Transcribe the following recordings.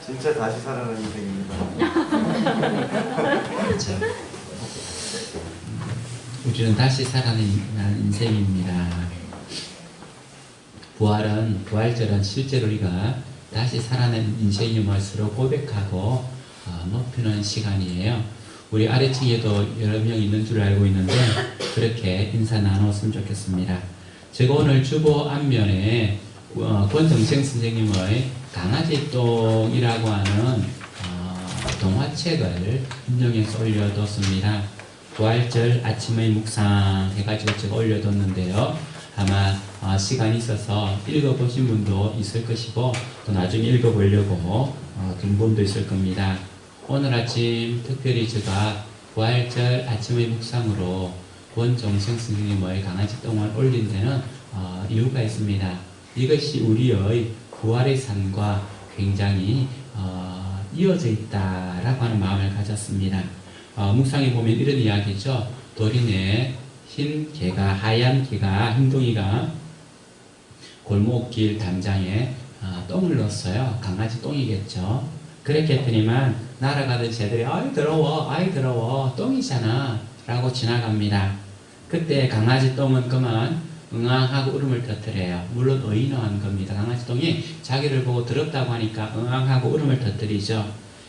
진짜 다시 살아나는 인생입니다. 그렇죠. 우리는 다시 살아나는 인생입니다. 부활은, 부활절은 실제로 우리가 다시 살아난 인생임을 서로 고백하고 높이는 시간이에요. 우리 아래층에도 여러 명 있는 줄 알고 있는데 그렇게 인사 나눴으면 좋겠습니다. 제가 오늘 주보 앞면에 권정생 선생님의 강아지똥이라고 하는 동화책을 인용해서 올려뒀습니다. 부활절 아침의 묵상 해가지고 제가 올려뒀는데요. 아마 시간이 있어서 읽어보신 분도 있을 것이고 또 나중에 읽어보려고 든 분도 있을 겁니다. 오늘 아침 특별히 제가 부활절 아침의 묵상으로 권정생 선생님의 강아지 똥을 올린 데는 이유가 있습니다. 이것이 우리의 부활의 삶과 굉장히 이어져 있다라고 하는 마음을 가졌습니다. 묵상에 보면 이런 이야기죠. 도린에 흰 개가, 하얀 개가, 흰둥이가 골목길 담장에 똥을 넣었어요. 강아지 똥이겠죠. 그렇게 했더니만 날아가던 새들이 아이 더러워 똥이잖아 라고 지나갑니다. 그때 강아지 똥은 그만 응앙하고 울음을 터뜨려요. 물론 의인어한 겁니다. 강아지 똥이 자기를 보고 더럽다고 하니까 응앙하고 울음을 터뜨리죠.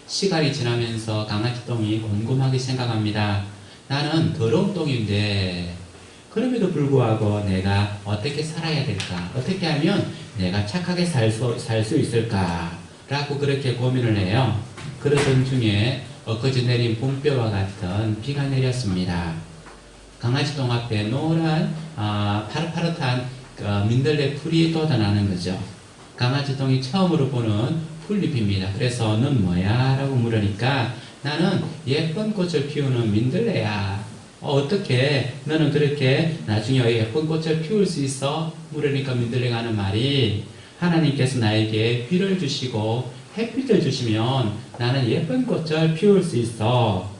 시간이 지나면서 강아지 똥이 곰곰하게 생각합니다. 나는 더러운 똥인데 그럼에도 불구하고 내가 어떻게 살아야 될까? 어떻게 하면 내가 착하게 살 수 있을까? 라고 그렇게 고민을 해요. 그러던 중에 엊그제 내린 봄비와 같은 비가 내렸습니다. 강아지 똥 앞에 노란 파릇파릇한 민들레 풀이 돋아나는 거죠. 강아지 똥이 처음으로 보는 풀잎입니다. 그래서 넌 뭐야? 라고 물으니까 나는 예쁜 꽃을 피우는 민들레야. 어떻게 너는 그렇게 나중에 예쁜 꽃을 피울 수 있어? 물으니까 민들레가 하는 말이 하나님께서 나에게 비를 주시고 햇빛을 주시면 나는 예쁜 꽃을 피울 수 있어.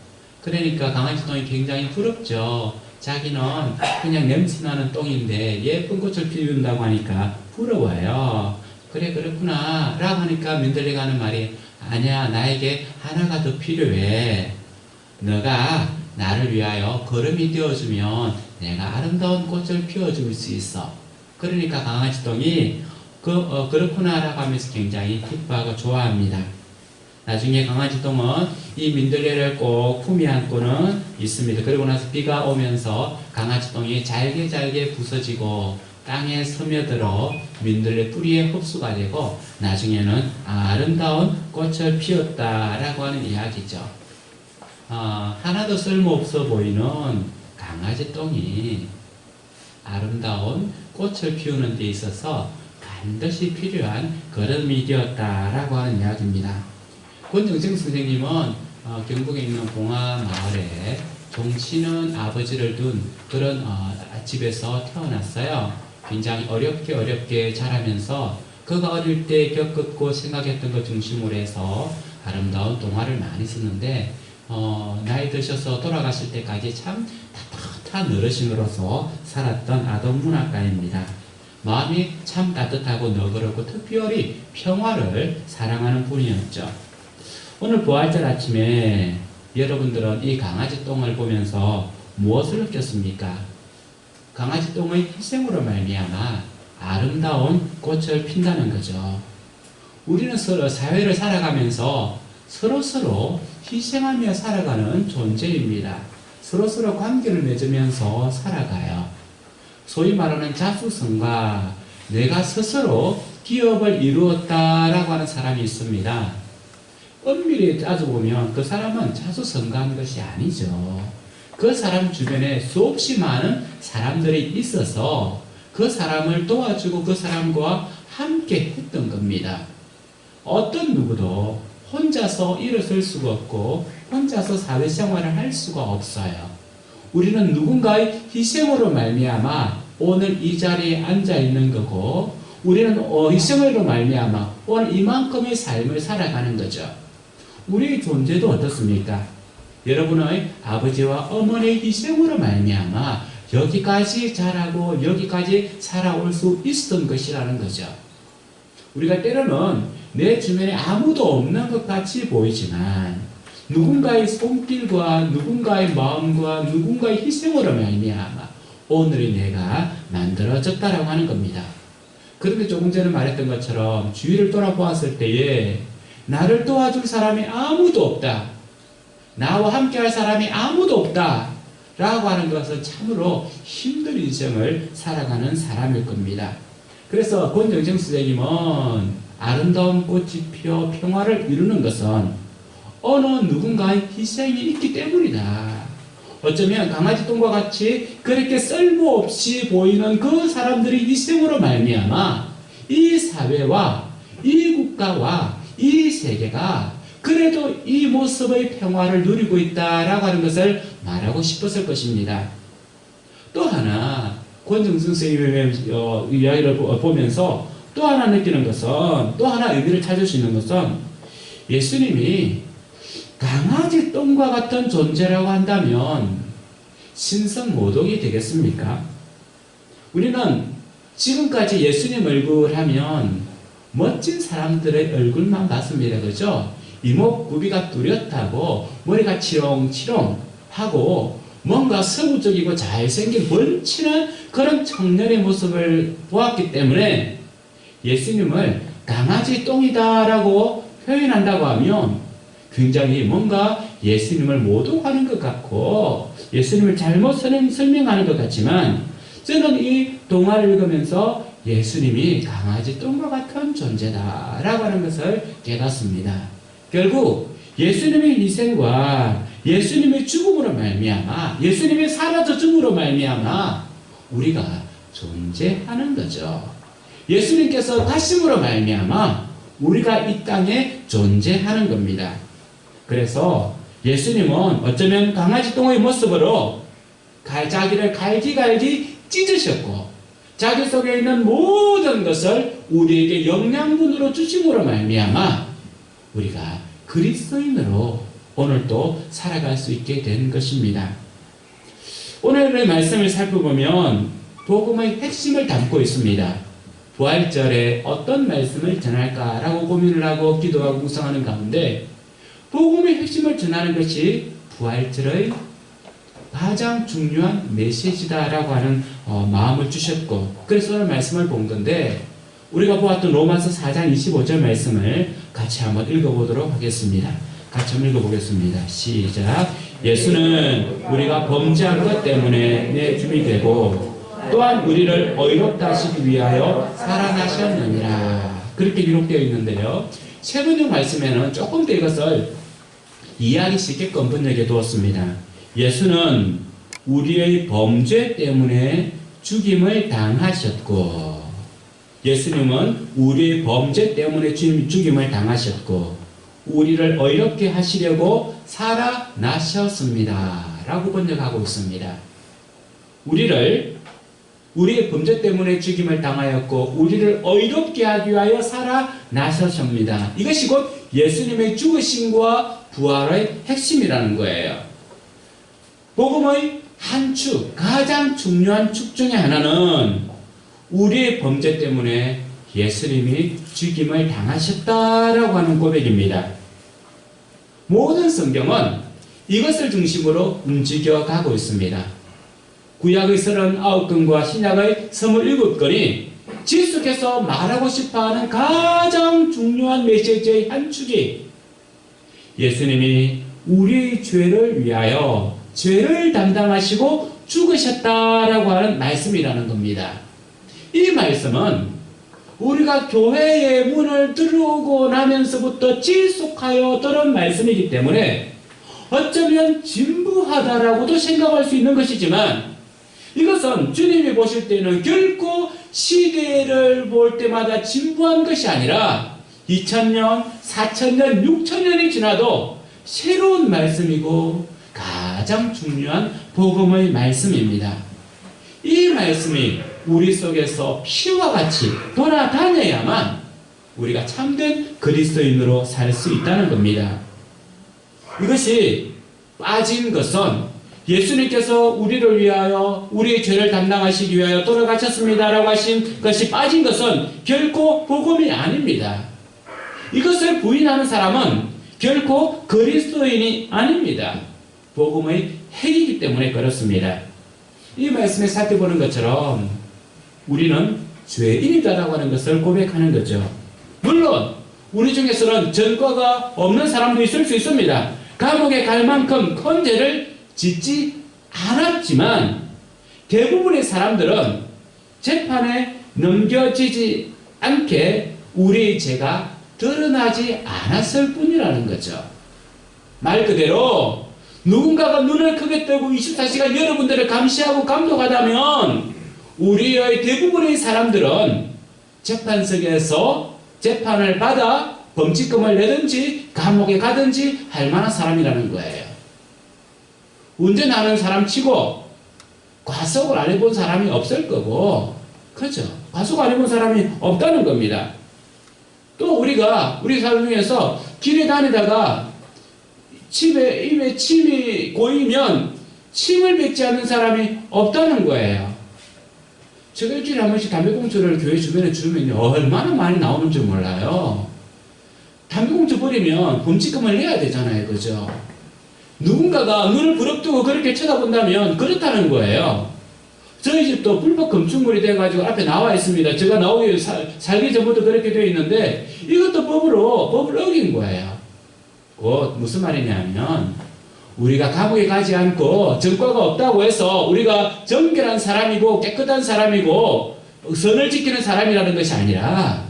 그러니까 강아지 똥이 굉장히 부럽죠. 자기는 그냥 냄새나는 똥인데 예쁜 꽃을 피운다고 하니까 부러워요. 그래 그렇구나 라고 하니까 민들레가 하는 말이 아니야 나에게 하나가 더 필요해. 너가 나를 위하여 걸음이 되어주면 내가 아름다운 꽃을 피워줄 수 있어. 그러니까 강아지 똥이 그렇구나 라고 하면서 굉장히 기뻐하고 좋아합니다. 나중에 강아지 똥은 이 민들레를 꼭 품에 안고는 있습니다. 그리고 나서 비가 오면서 강아지 똥이 잘게 부서지고 땅에 스며들어 민들레 뿌리에 흡수가 되고 나중에는 아름다운 꽃을 피웠다라고 하는 이야기죠. 하나도 쓸모없어 보이는 강아지 똥이 아름다운 꽃을 피우는 데 있어서 반드시 필요한 걸음이 되었다라고 하는 이야기입니다. 권정생 선생님은 경북에 있는 봉화마을에 종치는 아버지를 둔 그런 집에서 태어났어요. 굉장히 어렵게 자라면서 그가 어릴 때 겪었고 생각했던 것 중심으로 해서 아름다운 동화를 많이 썼는데 나이 드셔서 돌아가실 때까지 참 따뜻한 어르신으로서 살았던 아동 문학가입니다. 마음이 참 따뜻하고 너그럽고 특별히 평화를 사랑하는 분이었죠. 오늘 부활절 아침에 여러분들은 이 강아지 똥을 보면서 무엇을 느꼈습니까? 강아지 똥의 희생으로 말미암아 아름다운 꽃을 핀다는 거죠. 우리는 서로 사회를 살아가면서 서로 희생하며 살아가는 존재입니다. 서로 관계를 맺으면서 살아가요. 소위 말하는 자수성가, 내가 스스로 기업을 이루었다라고 하는 사람이 있습니다. 엄밀히 따져보면 그 사람은 자수성가한 것이 아니죠. 그 사람 주변에 수없이 많은 사람들이 있어서 그 사람을 도와주고 그 사람과 함께 했던 겁니다. 어떤 누구도 혼자서 일어설 수가 없고 혼자서 사회생활을 할 수가 없어요. 우리는 누군가의 희생으로 말미암아 오늘 이 자리에 앉아 있는 거고 우리는 희생으로 말미암아 오늘 이만큼의 삶을 살아가는 거죠. 우리의 존재도 어떻습니까? 여러분의 아버지와 어머니의 희생으로 말미암아 여기까지 자라고 여기까지 살아올 수 있었던 것이라는 거죠. 우리가 때로는 내 주변에 아무도 없는 것 같이 보이지만 누군가의 손길과 누군가의 마음과 누군가의 희생으로 말미암아 오늘의 내가 만들어졌다라고 하는 겁니다. 그런데 조금 전에 말했던 것처럼 주위를 돌아보았을 때에 나를 도와줄 사람이 아무도 없다, 나와 함께 할 사람이 아무도 없다 라고 하는 것은 참으로 힘든 인생을 살아가는 사람일 겁니다. 그래서 권정정 선생님은 아름다운 꽃이 피어 평화를 이루는 것은 어느 누군가의 희생이 있기 때문이다. 어쩌면 강아지 똥과 같이 그렇게 쓸모없이 보이는 그 사람들의 희생으로 말미암아 이 사회와 이 국가와 이 세계가 그래도 이 모습의 평화를 누리고 있다라고 하는 것을 말하고 싶었을 것입니다. 또 하나 권정승 선생님의 이야기를 보면서 또 하나 느끼는 것은, 또 하나 의미를 찾을 수 있는 것은 예수님이 강아지 똥과 같은 존재라고 한다면 신성모독이 되겠습니까? 우리는 지금까지 예수님 얼굴 하면 멋진 사람들의 얼굴만 봤습니다. 그죠? 이목구비가 뚜렷하고 머리가 치렁치렁하고 뭔가 서구적이고 잘생긴 번치는 그런 청년의 모습을 보았기 때문에 예수님을 강아지 똥이다라고 표현한다고 하면 굉장히 뭔가 예수님을 모독하는 것 같고 예수님을 잘못 설명하는 것 같지만 저는 이 동화를 읽으면서 예수님이 강아지 똥과 같은 존재다라고 하는 것을 깨닫습니다. 결국 예수님의 희생과 예수님의 죽음으로 말미암아 예수님이 사라져 죽음으로 말미암아 우리가 존재하는 거죠. 예수님께서 가심으로 말미암아 우리가 이 땅에 존재하는 겁니다. 그래서 예수님은 어쩌면 강아지 똥의 모습으로 자기를 갈기갈기 찢으셨고 자기 속에 있는 모든 것을 우리에게 영양분으로 주심으로 말미암아 우리가 그리스도인으로 오늘도 살아갈 수 있게 된 것입니다. 오늘의 말씀을 살펴보면 복음의 핵심을 담고 있습니다. 부활절에 어떤 말씀을 전할까라고 고민을 하고 기도하고 묵상하는 가운데 복음의 핵심을 전하는 것이 부활절의 가장 중요한 메시지다라고 하는 마음을 주셨고 그래서 오늘 말씀을 본 건데 우리가 보았던 로마서 4장 25절 말씀을 같이 한번 읽어보도록 하겠습니다. 같이 한번 읽어보겠습니다. 시작. 예수는 우리가 범죄한 것 때문에 내 죽이 되고 또한 우리를 어이롭다 하시기 위하여 살아나셨느니라. 그렇게 기록되어 있는데요. 세 번째 말씀에는 조금 더 이것을 이해하기 쉽게끔 번역해 두었습니다. 예수는 우리의 범죄 때문에 죽임을 당하셨고 예수님은 우리의 범죄 때문에 죽임을 당하셨고 우리를 어이롭게 하시려고 살아나셨습니다. 라고 번역하고 있습니다. 우리의 범죄 때문에 죽임을 당하였고 우리를 어이롭게 하기 위하여 살아나셨습니다. 이것이 곧 예수님의 죽으심과 부활의 핵심이라는 거예요. 복음의 한 축, 가장 중요한 축 중에 하나는 우리의 범죄 때문에 예수님이 죽임을 당하셨다라고 하는 고백입니다. 모든 성경은 이것을 중심으로 움직여 가고 있습니다. 구약의 39권과 신약의 27권이 지속해서 말하고 싶어하는 가장 중요한 메시지의 한 축이 예수님이 우리의 죄를 위하여 죄를 담당하시고 죽으셨다라고 하는 말씀이라는 겁니다. 이 말씀은 우리가 교회의 문을 들어오고 나면서부터 지속하여 들은 말씀이기 때문에 어쩌면 진부하다라고도 생각할 수 있는 것이지만 이것은 주님이 보실 때는 결코 시대를 볼 때마다 진부한 것이 아니라 2000년, 4000년, 6000년이 지나도 새로운 말씀이고 가장 중요한 복음의 말씀입니다. 이 말씀이 우리 속에서 피와 같이 돌아다녀야만 우리가 참된 그리스도인으로 살 수 있다는 겁니다. 이것이 빠진 것은 예수님께서 우리를 위하여 우리의 죄를 담당하시기 위하여 돌아가셨습니다라고 하신 것이 빠진 것은 결코 복음이 아닙니다. 이것을 부인하는 사람은 결코 그리스도인이 아닙니다. 복음의 핵이기 때문에 그렇습니다. 이 말씀에 살펴보는 것처럼 우리는 죄인이다라고 하는 것을 고백하는 거죠. 물론 우리 중에서는 전과가 없는 사람도 있을 수 있습니다. 감옥에 갈 만큼 큰 죄를 짓지 않았지만 대부분의 사람들은 재판에 넘겨지지 않게 우리의 죄가 드러나지 않았을 뿐이라는 거죠. 말 그대로 누군가가 눈을 크게 뜨고 24시간 여러분들을 감시하고 감독하다면 우리의 대부분의 사람들은 재판석에서 재판을 받아 범칙금을 내든지 감옥에 가든지 할 만한 사람이라는 거예요. 운전하는 사람 치고 과속을 안 해본 사람이 없을 거고, 그렇죠? 과속 안 해본 사람이 없다는 겁니다. 또 우리가 우리 삶 중에서 길에 다니다가 입에 침이 고이면 침을 뱉지 않는 사람이 없다는 거예요. 제가 일주일에 한 번씩 담배꽁초를 교회 주변에 주면요 얼마나 많이 나오는 줄 몰라요. 담배꽁초 버리면 범칙금을 내야 되잖아요. 그죠? 누군가가 눈을 부릅뜨고 그렇게 쳐다본다면 그렇다는 거예요. 저희 집도 불법 건축물이 돼가지고 앞에 나와 있습니다. 제가 나오기 살기 전부터 그렇게 되어 있는데 이것도 법을 어긴 거예요. 곧 무슨 말이냐면 우리가 감옥에 가지 않고 전과가 없다고 해서 우리가 정결한 사람이고 깨끗한 사람이고 선을 지키는 사람이라는 것이 아니라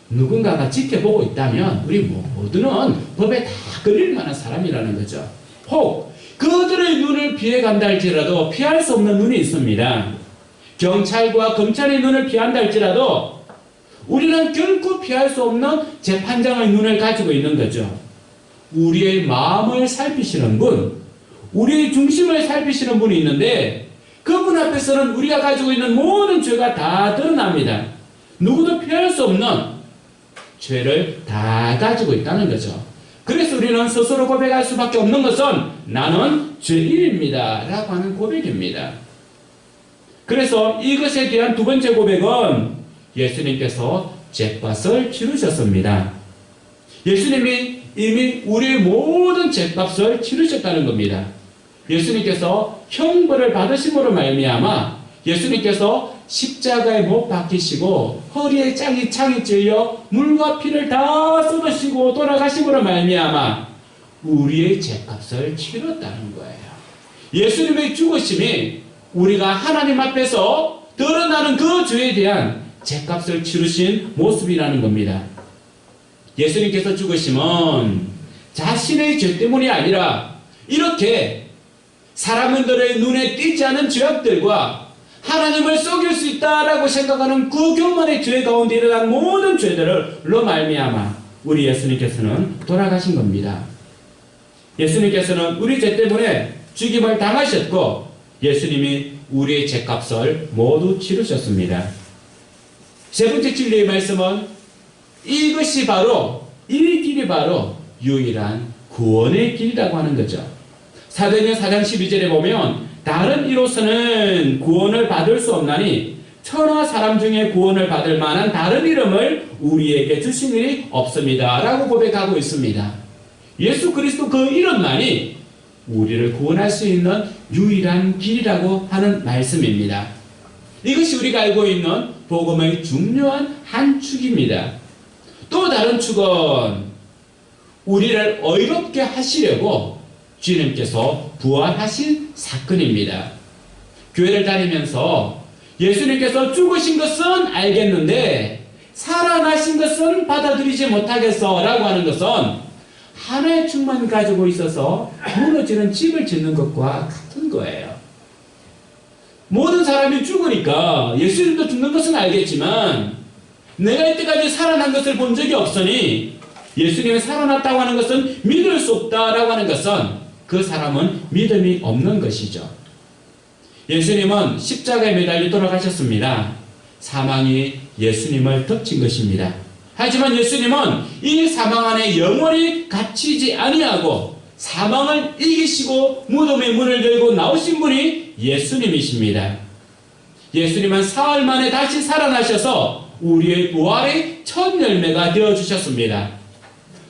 누군가가 지켜보고 있다면 우리 모두는 법에 다 걸릴 만한 사람이라는 거죠. 혹 그들의 눈을 피해간다 할지라도 피할 수 없는 눈이 있습니다. 경찰과 검찰의 눈을 피한다 할지라도 우리는 결코 피할 수 없는 재판장의 눈을 가지고 있는 거죠. 우리의 마음을 살피시는 분, 우리의 중심을 살피시는 분이 있는데 그분 앞에서는 우리가 가지고 있는 모든 죄가 다 드러납니다. 누구도 피할 수 없는 죄를 다 가지고 있다는 거죠. 그래서 우리는 스스로 고백할 수밖에 없는 것은 나는 죄인입니다 라고 하는 고백입니다. 그래서 이것에 대한 두 번째 고백은 예수님께서 죄값을 치르셨습니다. 예수님이 이미 우리의 모든 죄값을 치르셨다는 겁니다. 예수님께서 형벌을 받으심으로 말미암아 예수님께서 십자가에 못 박히시고 허리에 창이 찔려 물과 피를 다 쏟으시고 돌아가심으로 말미암아 우리의 죄값을 치렀다는 거예요. 예수님의 죽으심이 우리가 하나님 앞에서 드러나는 그 죄에 대한 죄값을 치르신 모습이라는 겁니다. 예수님께서 죽으심은 자신의 죄 때문이 아니라 이렇게 사람들의 눈에 띄지 않은 죄악들과 하나님을 속일 수 있다라고 생각하는 그 교만의 죄 가운데 일어난 모든 죄들로 말미암아 우리 예수님께서는 돌아가신 겁니다. 예수님께서는 우리 죄 때문에 죽임을 당하셨고 예수님이 우리의 죄값을 모두 치르셨습니다. 세 번째 진리의 말씀은 이것이 바로 이 길이 바로 유일한 구원의 길이라고 하는 거죠. 사도행전 4장 12절에 보면 다른 이로서는 구원을 받을 수 없나니 천하 사람 중에 구원을 받을 만한 다른 이름을 우리에게 주신 일이 없습니다 라고 고백하고 있습니다. 예수 그리스도 그 이름만이 우리를 구원할 수 있는 유일한 길이라고 하는 말씀입니다. 이것이 우리가 알고 있는 복음의 중요한 한 축입니다. 또 다른 축은 우리를 의롭게 하시려고 주님께서 부활하신 사건입니다. 교회를 다니면서 예수님께서 죽으신 것은 알겠는데 살아나신 것은 받아들이지 못하겠어 라고 하는 것은 하나의 축만 가지고 있어서 무너지는 집을 짓는 것과 같은 거예요. 모든 사람이 죽으니까 예수님도 죽는 것은 알겠지만 내가 이때까지 살아난 것을 본 적이 없으니 예수님이 살아났다고 하는 것은 믿을 수 없다라고 하는 것은 그 사람은 믿음이 없는 것이죠. 예수님은 십자가에 매달려 돌아가셨습니다. 사망이 예수님을 덮친 것입니다. 하지만 예수님은 이 사망 안에 영원히 갇히지 아니하고 사망을 이기시고 무덤의 문을 열고 나오신 분이 예수님이십니다. 예수님은 사흘 만에 다시 살아나셔서 우리의 부활의 첫 열매가 되어주셨습니다.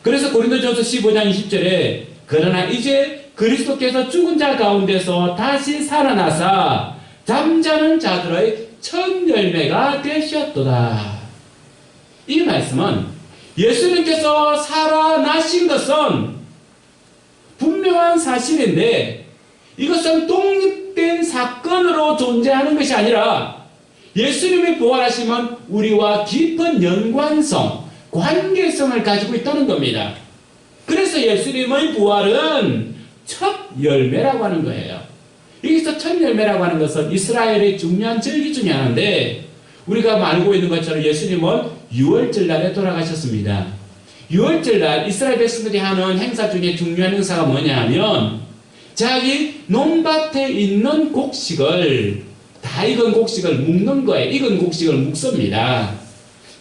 그래서 고린도전서 15장 20절에 그러나 이제 그리스도께서 죽은 자 가운데서 다시 살아나사 잠자는 자들의 첫 열매가 되셨도다. 이 말씀은 예수님께서 살아나신 것은 분명한 사실인데 이것은 독립된 사건으로 존재하는 것이 아니라 예수님이 부활하심은 우리와 깊은 연관성, 관계성을 가지고 있다는 겁니다. 그래서 예수님의 부활은 첫 열매라고 하는 거예요. 여기서 첫 열매라고 하는 것은 이스라엘의 중요한 절기 중에 하나인데 우리가 알고 있는 것처럼 예수님은 유월절 날에 돌아가셨습니다. 유월절 날 이스라엘 백성들이 하는 행사 중에 중요한 행사가 뭐냐 하면 자기 논밭에 있는 곡식을 다 익은 곡식을 묶는 거예요. 익은 곡식을 묶습니다.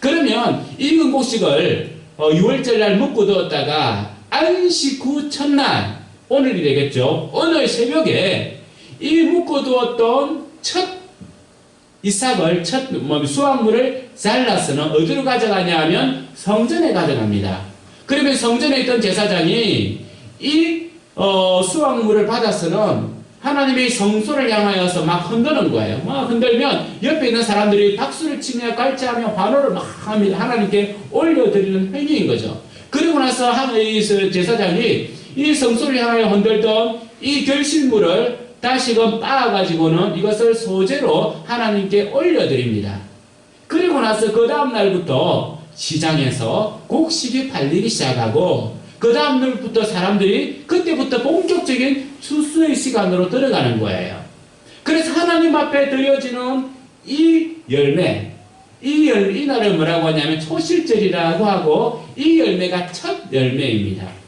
그러면 익은 곡식을 유월절 날 묶고 두었다가 안식 후 첫날 오늘이 되겠죠. 오늘 새벽에 이 묶어두었던 첫 이삭을 첫 수확물을 잘라서는 어디로 가져가냐 하면 성전에 가져갑니다. 그러면 성전에 있던 제사장이 이 수확물을 받아서는 하나님의 성소를 향하여서 막 흔드는 거예요. 막 흔들면 옆에 있는 사람들이 박수를 치며 갈채하며 환호를 막 하나님께 올려드리는 행위인 거죠. 그리고 나서 이 제사장이 이 성소를 향하여 흔들던 이 결실물을 다시금 빻아가지고는 이것을 소재로 하나님께 올려드립니다. 그리고 나서 그 다음 날부터 시장에서 곡식이 팔리기 시작하고 그 다음 날부터 사람들이 그때부터 본격적인 추수의 시간으로 들어가는 거예요. 그래서 하나님 앞에 드려지는 이 열매, 이 날을 뭐라고 하냐면 초실절이라고 하고 이 열매가 첫 열매입니다.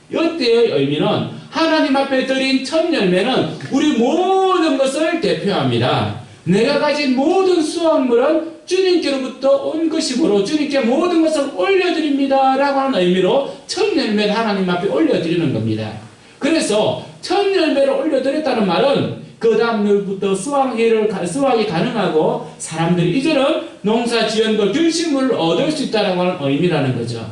이때의 의미는 하나님 앞에 드린 첫 열매는 우리 모든 것을 대표합니다. 내가 가진 모든 수확물은 주님께로부터 온 것이므로 주님께 모든 것을 올려드립니다 라고 하는 의미로 첫 열매를 하나님 앞에 올려드리는 겁니다. 그래서 첫 열매를 올려드렸다는 말은 그 다음 날부터 수확이 가능하고 사람들이 이제는 농사 지은 결실물을 얻을 수 있다는 의미라는 거죠.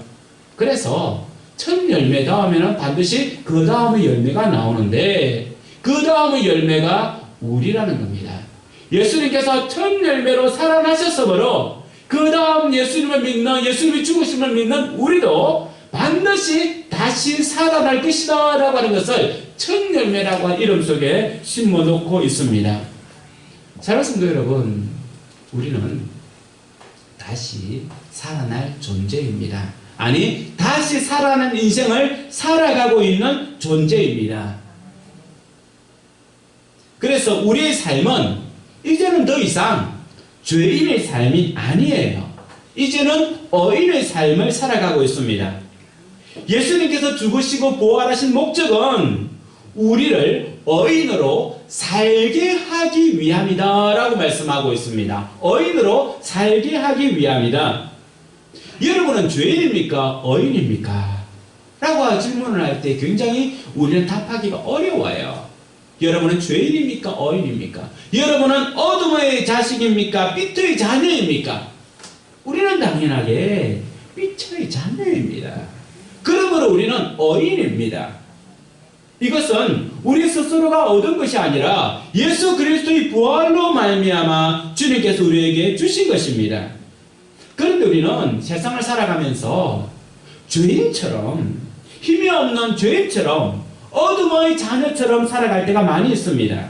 그래서 첫 열매 다음에는 반드시 그 다음의 열매가 나오는데 그 다음의 열매가 우리라는 겁니다. 예수님께서 첫 열매로 살아나셨으므로 그 다음 예수님을 믿는 예수님이 죽으심을 믿는 우리도 반드시 다시 살아날 것이다 라고 하는 것을 첫 열매라고 하는 이름 속에 심어놓고 있습니다. 사랑하는 성도 여러분, 우리는 다시 살아날 존재입니다. 아니, 다시 살아나는 인생을 살아가고 있는 존재입니다. 그래서 우리의 삶은 이제는 더 이상 죄인의 삶이 아니에요. 이제는 의인의 삶을 살아가고 있습니다. 예수님께서 죽으시고 부활하신 목적은 우리를 의인으로 살게 하기 위함이다 라고 말씀하고 있습니다. 의인으로 살게 하기 위함이다. 여러분은 죄인입니까? 의인입니까? 라고 질문을 할 때 굉장히 우리는 답하기가 어려워요. 여러분은 죄인입니까? 의인입니까? 여러분은 어둠의 자식입니까? 빛의 자녀입니까? 우리는 당연하게 빛의 자녀입니다. 그러므로 우리는 의인입니다. 이것은 우리 스스로가 얻은 것이 아니라 예수 그리스도의 부활로 말미암아 주님께서 우리에게 주신 것입니다. 그런데 우리는 세상을 살아가면서 죄인처럼, 힘이 없는 죄인처럼, 어둠의 자녀처럼 살아갈 때가 많이 있습니다.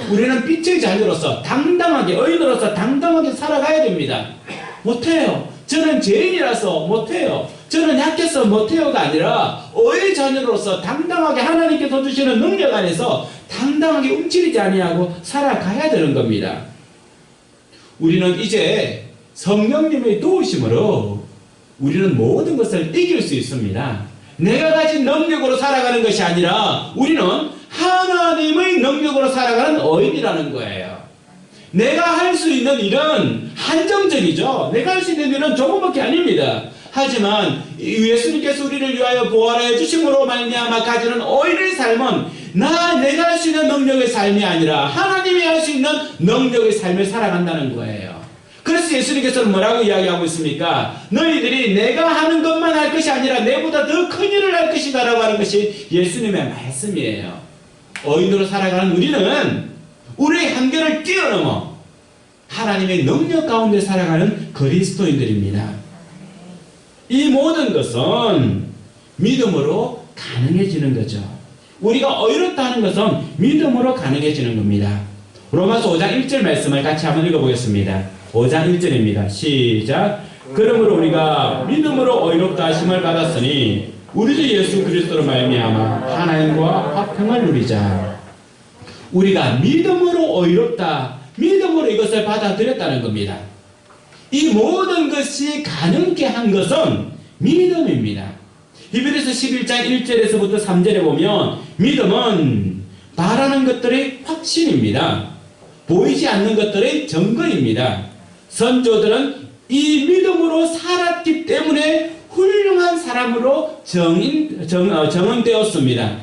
우리는 빛의 자녀로서 당당하게, 의인으로서 당당하게 살아가야 됩니다. 못해요. 저는 죄인이라서 못해요. 저는 약해서 못해요가 아니라 의의 자녀로서 당당하게 하나님께서 주시는 능력 안에서 당당하게 움츠리지 아니하고 살아가야 되는 겁니다. 우리는 이제 성령님의 도우심으로 우리는 모든 것을 이길 수 있습니다. 내가 가진 능력으로 살아가는 것이 아니라 우리는 하나님의 능력으로 살아가는 의인이라는 거예요. 내가 할 수 있는 일은 한정적이죠. 내가 할 수 있는 일은 조금밖에 아닙니다. 하지만 예수님께서 우리를 위하여 부활하여 주심으로 말미암아 가지는 오히려 삶은 내가 할 수 있는 능력의 삶이 아니라 하나님이 할 수 있는 능력의 삶을 살아간다는 거예요. 그래서 예수님께서는 뭐라고 이야기하고 있습니까? 너희들이 내가 하는 것만 할 것이 아니라 내보다 더 큰 일을 할 것이다 라고 하는 것이 예수님의 말씀이에요. 의인으로 살아가는 우리는 우리의 한계를 뛰어넘어 하나님의 능력 가운데 살아가는 그리스도인들입니다. 이 모든 것은 믿음으로 가능해지는 거죠. 우리가 의롭다 하는 것은 믿음으로 가능해지는 겁니다. 로마서 5장 1절 말씀을 같이 한번 읽어보겠습니다. 5장 1절입니다. 시작. 그러므로 우리가 믿음으로 의롭다 하심을 받았으니 우리 주 예수 그리스도로 말미암아 하나님과 화평을 누리자. 우리가 믿음으로 의롭다, 믿음으로 이것을 받아들였다는 겁니다. 이 모든 것이 가능케 한 것은 믿음입니다. 히브리서 11장 1절에서부터 3절에 보면 믿음은 바라는 것들의 확신입니다. 보이지 않는 것들의 증거입니다. 선조들은 이 믿음으로 살았기 때문에 훌륭한 사람으로 정언되었습니다.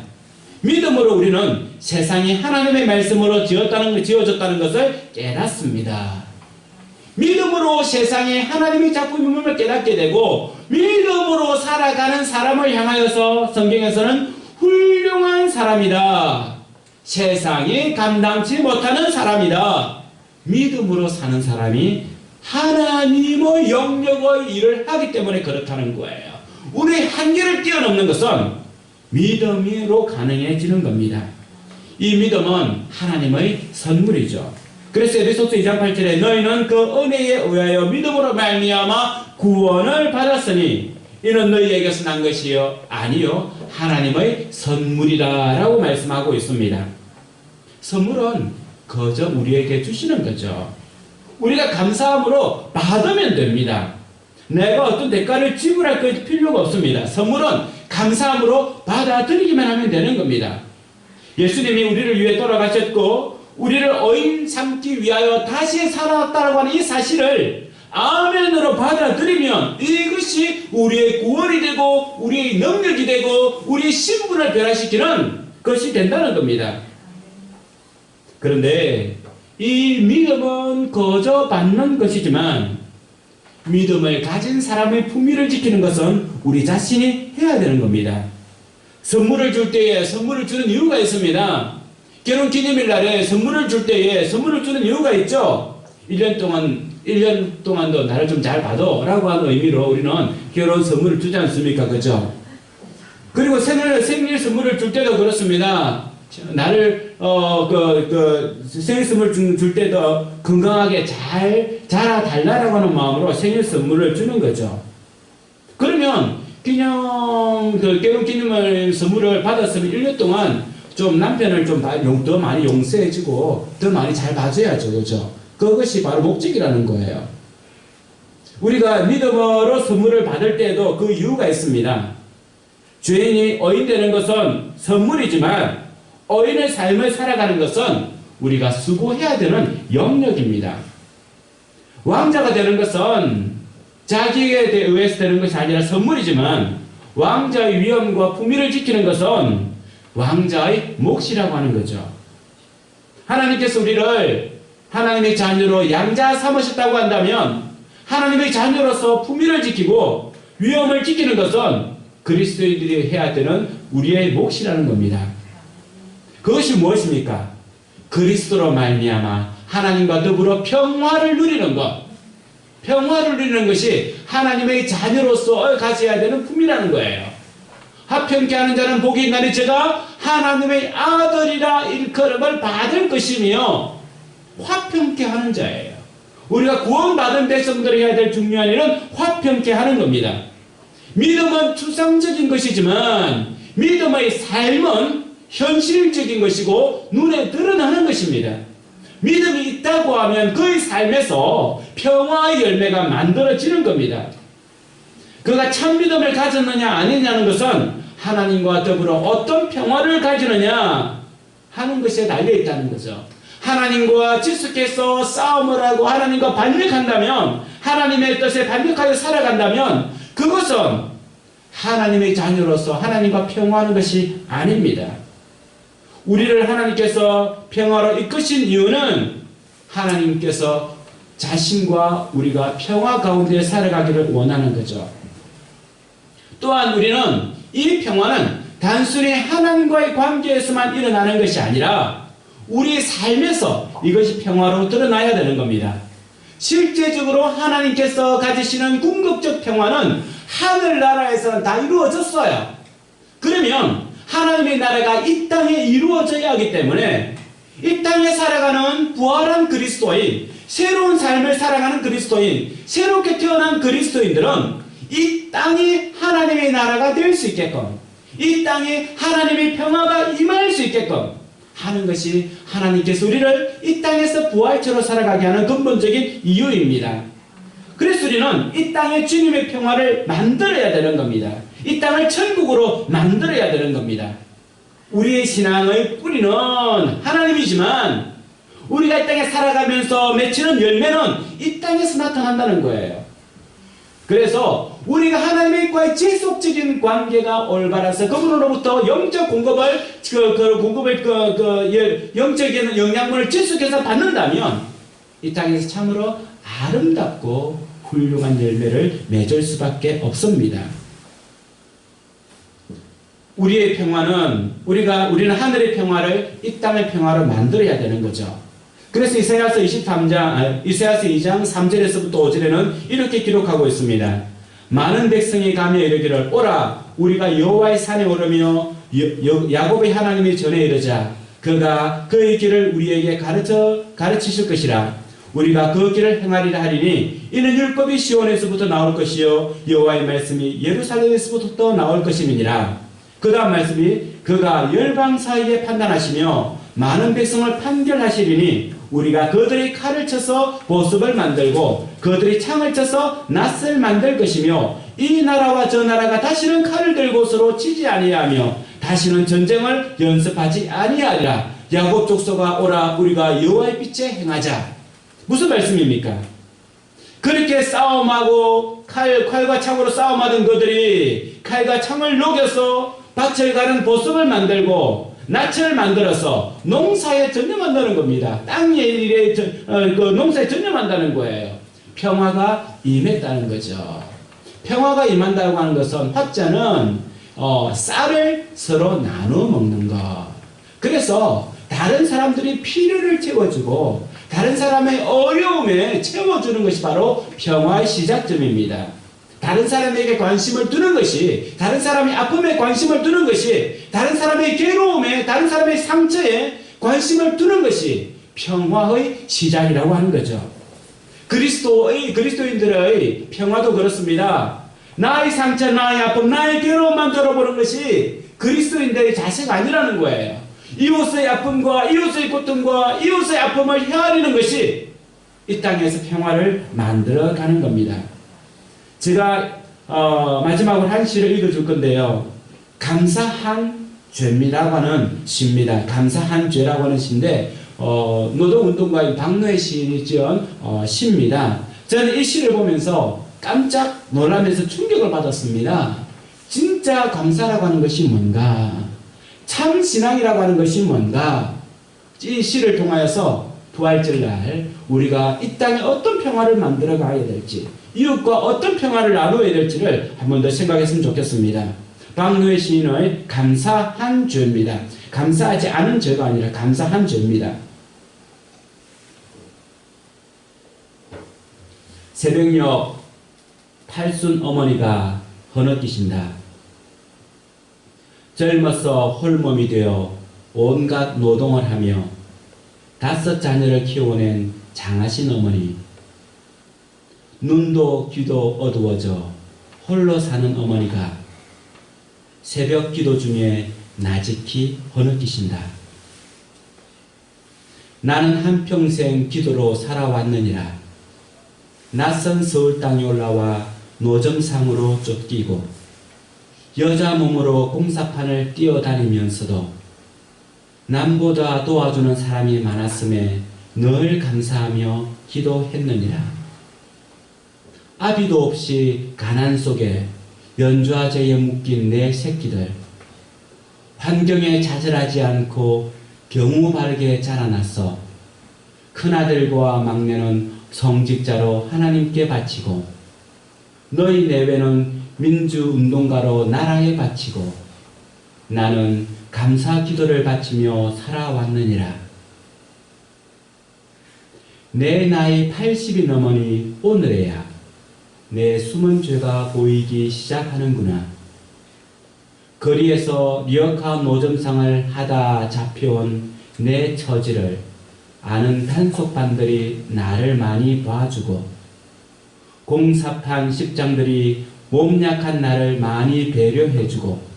믿음으로 우리는 세상이 하나님의 말씀으로 지어졌다는 것을 깨닫습니다. 믿음으로 세상에 하나님의 작품임을 깨닫게 되고 믿음으로 살아가는 사람을 향하여서 성경에서는 훌륭한 사람이다. 세상이 감당치 못하는 사람이다. 믿음으로 사는 사람이 하나님의 영역의 일을 하기 때문에 그렇다는 거예요. 우리의 한계를 뛰어넘는 것은 믿음으로 가능해지는 겁니다. 이 믿음은 하나님의 선물이죠. 그래서 에베소서 2장 8절에 너희는 그 은혜에 의하여 믿음으로 말미암아 구원을 받았으니 이는 너희에게서 난 것이요 아니요 하나님의 선물이다 라고 말씀하고 있습니다. 선물은 그저 우리에게 주시는 거죠. 우리가 감사함으로 받으면 됩니다. 내가 어떤 대가를 지불할 필요가 없습니다. 선물은 감사함으로 받아들이기만 하면 되는 겁니다. 예수님이 우리를 위해 돌아가셨고 우리를 의인 삼기 위하여 다시 살아났다고 하는 이 사실을 아멘으로 받아들이면 이것이 우리의 구원이 되고 우리의 능력이 되고 우리의 신분을 변화시키는 것이 된다는 겁니다. 그런데 이 믿음은 거저 받는 것이지만 믿음을 가진 사람의 품위를 지키는 것은 우리 자신이 해야 되는 겁니다. 선물을 줄 때에 선물을 주는 이유가 있습니다. 결혼 기념일 날에 선물을 줄 때에 선물을 주는 이유가 있죠. 1년 동안도 나를 좀 잘 봐둬 라고 하는 의미로 우리는 결혼 선물을 주지 않습니까? 그죠? 그리고 생일 선물을 줄 때도 그렇습니다. 나를 생일 선물 줄 때도 건강하게 잘 자라달라고 하는 마음으로 생일 선물을 주는 거죠. 그러면 그냥 결혼 기념일 선물을 받았으면 1년 동안 좀 남편을 좀 더 많이 용서해주고 더 많이 잘 봐줘야죠. 그죠? 그것이 바로 목적이라는 거예요. 우리가 믿음으로 선물을 받을 때도 그 이유가 있습니다. 죄인이 의인 되는 것은 선물이지만 의인의 삶을 살아가는 것은 우리가 수고해야 되는 영역입니다. 왕자가 되는 것은 자기에 의해서 되는 것이 아니라 선물이지만 왕자의 위엄과 품위를 지키는 것은 왕자의 몫이라고 하는 거죠. 하나님께서 우리를 하나님의 자녀로 양자 삼으셨다고 한다면 하나님의 자녀로서 품위를 지키고 위엄을 지키는 것은 그리스도인들이 해야 되는 우리의 몫이라는 겁니다. 그것이 무엇입니까? 그리스도로 말미암아 하나님과 더불어 평화를 누리는 것. 평화를 누리는 것이 하나님의 자녀로서 가져야 되는 품이라는 거예요. 화평케 하는 자는 복이 있나니 제가 하나님의 아들이라 일컬음을 받을 것이며 화평케 하는 자예요. 우리가 구원받은 백성들이 해야 될 중요한 일은 화평케 하는 겁니다. 믿음은 추상적인 것이지만 믿음의 삶은 현실적인 것이고 눈에 드러나는 것입니다. 믿음이 있다고 하면 그의 삶에서 평화의 열매가 만들어지는 겁니다. 그가 참 믿음을 가졌느냐 아니냐는 것은 하나님과 더불어 어떤 평화를 가지느냐 하는 것에 달려있다는 거죠. 하나님과 지속해서 싸움을 하고 하나님과 반역한다면 하나님의 뜻에 반역하여 살아간다면 그것은 하나님의 자녀로서 하나님과 평화하는 것이 아닙니다. 우리를 하나님께서 평화로 이끄신 이유는 하나님께서 자신과 우리가 평화 가운데 살아가기를 원하는 거죠. 또한 우리는 이 평화는 단순히 하나님과의 관계에서만 일어나는 것이 아니라 우리의 삶에서 이것이 평화로 드러나야 되는 겁니다. 실제적으로 하나님께서 가지시는 궁극적 평화는 하늘나라에서는 다 이루어졌어요. 그러면 하나님의 나라가 이 땅에 이루어져야 하기 때문에 이 땅에 살아가는 부활한 그리스도인, 새로운 삶을 살아가는 그리스도인, 새롭게 태어난 그리스도인들은 이 땅이 하나님의 나라가 될 수 있게끔, 이 땅에 하나님의 평화가 임할 수 있게끔 하는 것이 하나님께서 우리를 이 땅에서 부활체로 살아가게 하는 근본적인 이유입니다. 그래서 우리는 이 땅에 주님의 평화를 만들어야 되는 겁니다. 이 땅을 천국으로 만들어야 되는 겁니다. 우리의 신앙의 뿌리는 하나님이지만 우리가 이 땅에 살아가면서 맺히는 열매는 이 땅에서 나타난다는 거예요. 그래서 우리가 하나님과의 지속적인 관계가 올바라서 그분으로부터 영적 공급을 영적인 영양분을 지속해서 받는다면 이 땅에서 참으로 아름답고 훌륭한 열매를 맺을 수밖에 없습니다. 우리의 평화는 우리는 하늘의 평화를 이 땅의 평화로 만들어야 되는 거죠. 그래서 이사야서 2장 3절에서부터 5절에는 이렇게 기록하고 있습니다. 많은 백성이 가며 이르기를 오라 우리가 여호와의 산에 오르며 야곱의 하나님의 전에 이르자 그가 그의 길을 우리에게 가르치실 것이라 우리가 그 길을 행하리라 하리니 이는 율법이 시온에서부터 나올 것이요 여호와의 말씀이 예루살렘에서부터 나올 것임이니라. 그 다음 말씀이 그가 열방 사이에 판단하시며 많은 백성을 판결하시리니 우리가 그들의 칼을 쳐서 보습을 만들고 그들의 창을 쳐서 낫을 만들 것이며 이 나라와 저 나라가 다시는 칼을 들고 서로 치지 아니하며 다시는 전쟁을 연습하지 아니하리라. 야곱 족속아 오라 우리가 여호와의 빛에 행하자. 무슨 말씀입니까? 그렇게 싸움하고 칼과 창으로 싸움하던 그들이 칼과 창을 녹여서 밭을 가른 보습을 만들고 낫을 만들어서 농사에 전념한다는 겁니다. 땅의 일에 농사에 전념한다는 거예요. 평화가 임했다는 거죠. 평화가 임한다고 하는 것은 화자는 쌀을 서로 나눠 먹는 것. 그래서 다른 사람들이 필요를 채워주고 다른 사람의 어려움에 채워주는 것이 바로 평화의 시작점입니다. 다른 사람에게 관심을 두는 것이, 다른 사람의 아픔에 관심을 두는 것이, 다른 사람의 괴로움에, 다른 사람의 상처에 관심을 두는 것이 평화의 시작이라고 하는 거죠. 그리스도인들의 평화도 그렇습니다. 나의 상처, 나의 아픔, 나의 괴로움만 들어보는 것이 그리스도인들의 자세가 아니라는 거예요. 이웃의 아픔과 이웃의 고통과 이웃의 아픔을 헤아리는 것이 이 땅에서 평화를 만들어가는 겁니다. 제가 마지막으로 한 시를 읽어줄 건데요. 감사한 죄라고 하는 시입니다. 감사한 죄라고 하는 시인데 노동운동가인 박노해 시인이 지은 시입니다. 저는 이 시를 보면서 깜짝 놀라면서 충격을 받았습니다. 진짜 감사라고 하는 것이 뭔가, 참 신앙이라고 하는 것이 뭔가, 이 시를 통하여서 부활절날 우리가 이 땅에 어떤 평화를 만들어 가야 될지, 이웃과 어떤 평화를 나누어야 될지를 한 번 더 생각했으면 좋겠습니다. 박노해 시인의 감사한 죄입니다. 감사하지 않은 죄가 아니라 감사한 죄입니다. 새벽녘 팔순 어머니가 허느끼신다. 젊어서 홀몸이 되어 온갖 노동을 하며 5 자녀를 키워낸 장하신 어머니, 눈도 귀도 어두워져 홀로 사는 어머니가 새벽 기도 중에 나직히 허느끼신다. 나는 한평생 기도로 살아왔느니라. 낯선 서울 땅에 올라와 노점상으로 쫓기고 여자 몸으로 공사판을 뛰어다니면서도 남보다 도와주는 사람이 많았음에 늘 감사하며 기도했느니라. 아비도 없이 가난 속에 연좌제에 묶인 내 새끼들, 환경에 좌절하지 않고 경우 바르게 자라났어. 큰아들과 막내는 성직자로 하나님께 바치고 너희 내외는 민주운동가로 나라에 바치고 나는 감사 기도를 바치며 살아왔느니라. 내 나이 80이 넘으니 오늘에야 내 숨은 죄가 보이기 시작하는구나. 거리에서 리어카 노점상을 하다 잡혀온 내 처지를 아는 단속반들이 나를 많이 봐주고 공사판 십장들이 몸 약한 나를 많이 배려해주고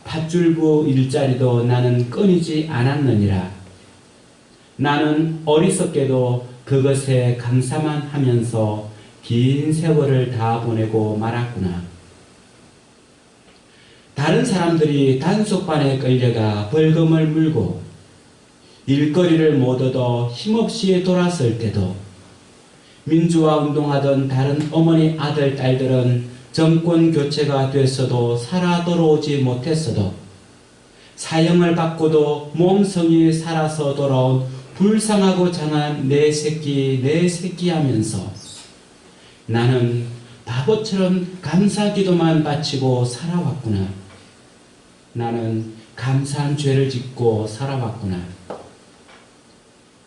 팥줄부 일자리도 나는 끊이지 않았느니라. 나는 어리석게도 그것에 감사만 하면서 긴 세월을 다 보내고 말았구나. 다른 사람들이 단속반에 끌려가 벌금을 물고 일거리를 못 얻어 힘없이 돌았을 때도 민주화 운동하던 다른 어머니 아들 딸들은 정권 교체가 됐어도 살아 돌아오지 못했어도 사형을 받고도 몸성이 살아서 돌아온 불쌍하고 장한 내 새끼 하면서 나는 바보처럼 감사기도만 바치고 살아왔구나. 나는 감사한 죄를 짓고 살아왔구나.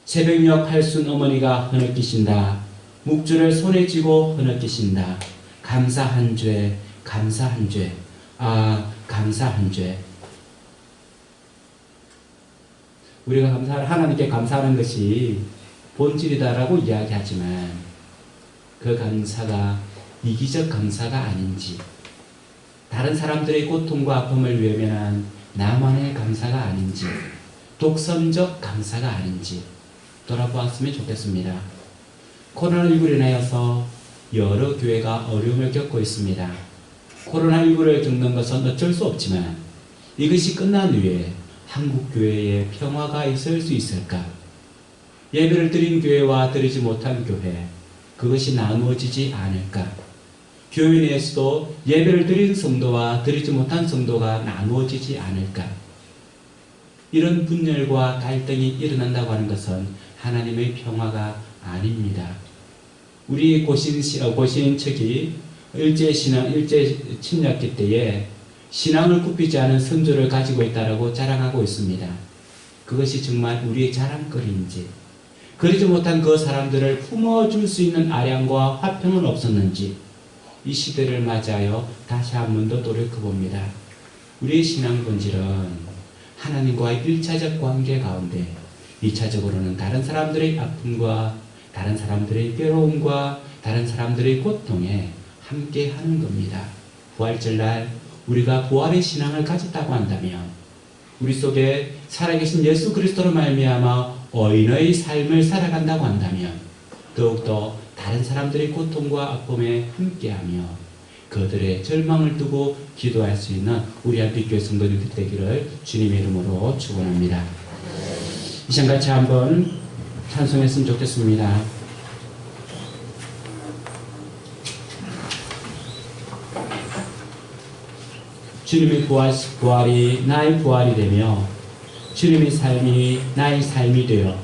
새벽녘 할순 어머니가 흐느끼신다. 묵주를 손에 쥐고 흐느끼신다. 감사한 죄, 감사한 죄, 감사한 죄. 우리가 하나님께 감사하는 것이 본질이다라고 이야기하지만 그 감사가 이기적 감사가 아닌지, 다른 사람들의 고통과 아픔을 외면한 나만의 감사가 아닌지, 독선적 감사가 아닌지 돌아보았으면 좋겠습니다. 코로나19로 인하여서 여러 교회가 어려움을 겪고 있습니다. 코로나19를 겪는 것은 어쩔 수 없지만 이것이 끝난 후에 한국 교회에 평화가 있을 수 있을까? 예배를 드린 교회와 드리지 못한 교회, 그것이 나누어지지 않을까? 교회 내에서도 예배를 드린 성도와 드리지 못한 성도가 나누어지지 않을까? 이런 분열과 갈등이 일어난다고 하는 것은 하나님의 평화가 아닙니다. 우리 고신 측이 일제 침략기 때에 신앙을 굽히지 않은 선조를 가지고 있다라고 자랑하고 있습니다. 그것이 정말 우리의 자랑거리인지, 그러지 못한 그 사람들을 품어줄 수 있는 아량과 화평은 없었는지 이 시대를 맞이하여 다시 한 번 더 노력해봅니다. 우리의 신앙 본질은 하나님과의 1차적 관계 가운데 2차적으로는 다른 사람들의 아픔과 다른 사람들의 괴로움과 다른 사람들의 고통에 함께 하는 겁니다. 부활절날 우리가 부활의 신앙을 가졌다고 한다면, 우리 속에 살아계신 예수 그리스도로 말미암아 어인의 삶을 살아간다고 한다면 더욱더 다른 사람들의 고통과 아픔에 함께하며 그들의 절망을 두고 기도할 수 있는 우리 한빛교회 성도들 되기를 주님의 이름으로 축원합니다. 이 시간 같이 한번 찬송했으면 좋겠습니다. 주님의 부활이 나의 부활이 되며 주님의 삶이 나의 삶이 되어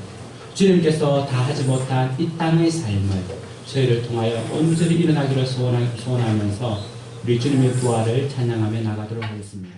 주님께서 다 하지 못한 이 땅의 삶을 저희를 통하여 온전히 일어나기를 소원하면서 우리 주님의 부활을 찬양하며 나가도록 하겠습니다.